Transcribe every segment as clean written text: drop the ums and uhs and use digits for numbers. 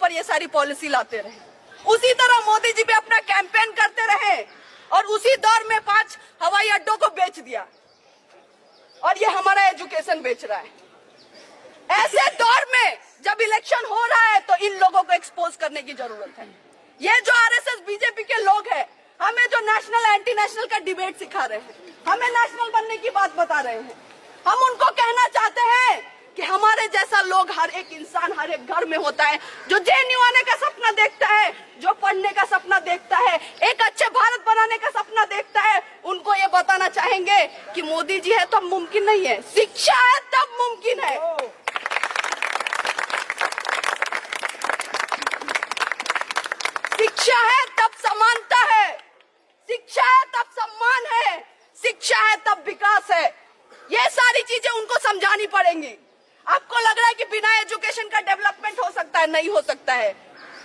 ऊपर ये सारी पॉलिसी लाते रहे। उसी तरह मोदी जी भी अपना कैंपेन करते रहे और उसी दौर में 5 हवाई अड्डों को बेच दिया और ये हमारा एजुकेशन बेच रहा है। ऐसे दौर में जब इलेक्शन हो रहा है तो इन लोगों को एक्सपोज करने की जरूरत है। ये जो आरएसएस बीजेपी के लोग हैं, हमें जो नेशनल एंटी नेशनल का डिबेट सिखा रहे हैं, हमें नेशनल बनने की बात बता रहे हैं, हम उनको कहना चाहते हैं कि हमारे जैसा लोग, हर एक इंसान हर एक घर में होता है, जो जेएनयू आने का सपना देखता है, जो पढ़ने का सपना देखता है, एक अच्छे भारत बनाने का सपना देखता है। उनको ये बताना चाहेंगे कि मोदी जी है तब मुमकिन नहीं है, शिक्षा है तब मुमकिन है। शिक्षा है तब समानता है, शिक्षा है तब सम्मान है, शिक्षा है तब विकास है। ये सारी चीजें उनको समझानी पड़ेंगी। आपको लग रहा है कि बिना एजुकेशन का डेवलपमेंट हो सकता है? नहीं हो सकता है।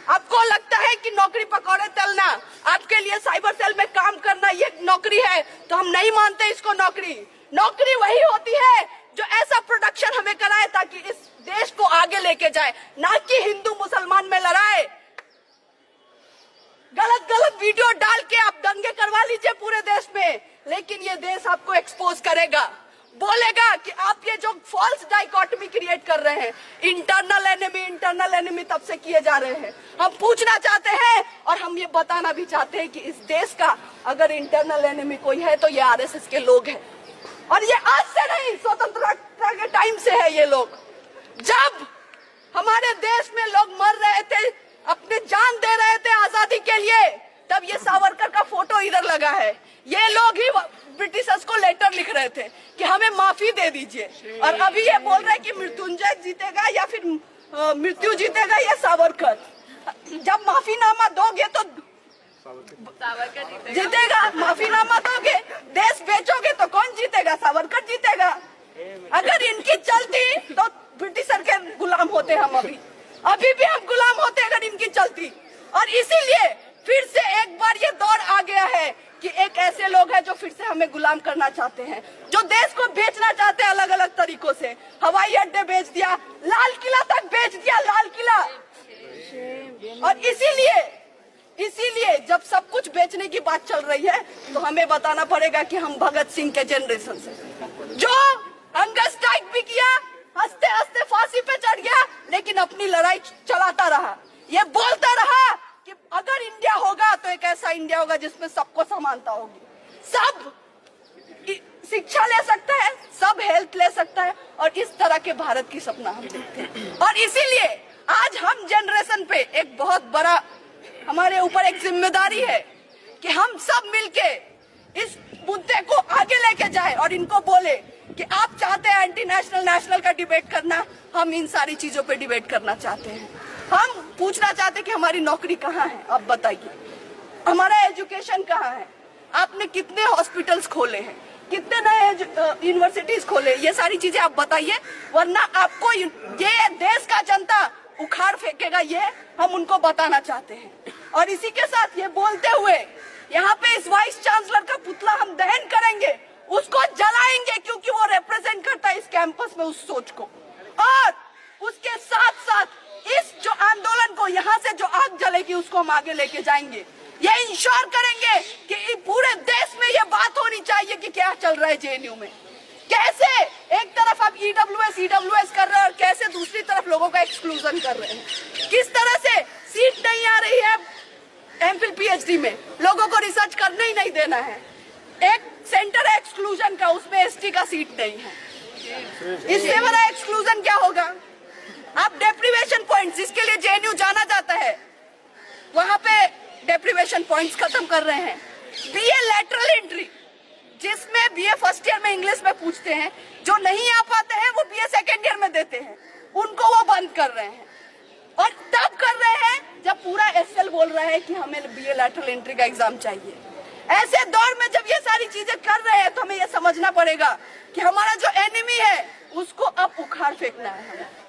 आपको लगता है कि नौकरी पकौड़े तलना, आपके लिए साइबर सेल में काम करना ये नौकरी है, तो हम नहीं मानते इसको नौकरी। नौकरी वही होती है जो ऐसा प्रोडक्शन हमें कराए ताकि इस देश को आगे लेके जाए, ना कि हिंदू मुसलमान में लड़ाए। गलत गलत वीडियो डाल के आप दंगे करवा लीजिए पूरे देश में, लेकिन ये देश आपको एक्सपोज करेगा, बोलेगा कि आप ये जो फॉल्स डाइकोटमी क्रिएट कर रहे हैं, इंटरनल एनिमी तब से किए जा रहे हैं। हम पूछना चाहते हैं और हम ये बताना भी चाहते हैं कि इस देश का अगर इंटरनल एनिमी कोई है तो ये आरएसएस के लोग हैं। और ये आज से नहीं, स्वतंत्रता के टाइम से है। ये लोग, जब हमारे देश में लोग मर रहे थे, अपने जान दे रहे थे आजादी के लिए, तब ये सावरकर का फोटो इधर लगा है। ये लोग ही ब्रिटिशर्स को लेटर लिख रहे थे कि हमें माफी दे दीजिए, और अभी ये बोल रहे हैं कि मृत्युंजय जीतेगा या फिर मृत्यु जीतेगा या सावरकर। जब माफीनामा दोगे तो सावरकर जीतेगा, माफीनामा दोगे, देश बेचोगे तो कौन जीतेगा? सावरकर जीतेगा। अगर इनकी चलती तो ब्रिटिशर के गुलाम होते हम, अभी भी हम गुलाम होते अगर इनकी चलती। और इसीलिए फिर से एक बार ये दौर आ गया है कि एक ऐसे लोग हैं जो फिर से हमें गुलाम करना चाहते हैं, जो देश को बेचना चाहते हैं अलग अलग तरीकों से। हवाई अड्डे बेच दिया, लाल किला तक बेच दिया, लाल किला। और इसीलिए जब सब कुछ बेचने की बात चल रही है तो हमें बताना पड़ेगा कि हम भगत सिंह के जनरेशन से, जो हंगर स्ट्राइक भी किया, हंसते हंसते फांसी पे चढ़ गया, लेकिन अपनी लड़ाई चलाता रहा। ये बोलता रहा कि अगर इंडिया होगा तो एक ऐसा इंडिया होगा जिसमें सबको समानता होगी, सब शिक्षा ले सकता है, सब हेल्थ ले सकता है, और इस तरह के भारत की सपना हम देखते हैं। और इसीलिए आज हम जनरेशन पे एक बहुत बड़ा हमारे ऊपर एक जिम्मेदारी है कि हम सब मिलके इस मुद्दे को आगे लेके जाए और इनको बोले कि आप चाहते हैं एंटी नेशनल नेशनल का डिबेट करना, हम इन सारी चीजों पे डिबेट करना चाहते हैं। हम पूछना चाहते हैं कि हमारी नौकरी कहाँ है, आप बताइए, हमारा एजुकेशन कहाँ है, आपने कितने हॉस्पिटल्स खोले हैं, कितने नए यूनिवर्सिटीज खोले, ये सारी चीजें आप बताइए, वरना आपको ये देश का जनता उखाड़ फेंकेगा। ये हम उनको बताना चाहते हैं। और इसी के साथ ये बोलते हुए यहाँ पे इस वाइस चांसलर का पुतला हम दहन करेंगे, उसको जलाएंगे, क्योंकि वो रिप्रेजेंट करता है इस कैंपस में उस सोच को। और उसके साथ साथ इस जो आंदोलन को, यहाँ से जो आग जलेगी, उसको हम आगे लेके जाएंगे। ये इंश्योर करेंगे कि पूरे देश में ये बात होनी चाहिए कि क्या चल रहा है जेएनयू में, कैसे एक तरफ आप ईडब्ल्यूएस कर रहे हैं और कैसे दूसरी तरफ लोगों का एक्सक्लूजन कर रहे हैं, किस तरह से सीट नहीं आ रही है एमफिल पीएचडी में, लोगों को रिसर्च करने ही नहीं देना है। एक सेंटर है एक्सक्लूजन का, उसमें एसटी का सीट नहीं है। इससे बड़ा एक्सक्लूजन क्या होगा? आप डेप्रीवेशन पॉइंट्स, जिसके लिए जेएनयू जाना जाता है, वहां पे डेप्रीवेशन पॉइंट्स खत्म कर रहे हैं। बीए लैटरल एंट्री, जिसमें बीए फर्स्ट ईयर में इंग्लिश में पूछते हैं, जो नहीं आ पाते हैं वो बीए सेकेंड ईयर में देते हैं, उनको वो बंद कर रहे हैं। और तब कर रहे हैं जब पूरा एसएल बोल रहा है कि हमें बीए लैटरल एंट्री का एग्जाम चाहिए। ऐसे दौर में जब ये सारी चीजें कर रहे हैं तो हमें ये समझना पड़ेगा कि हमारा जो एनिमी है उसको अब उखाड़ फेंकना है हमें।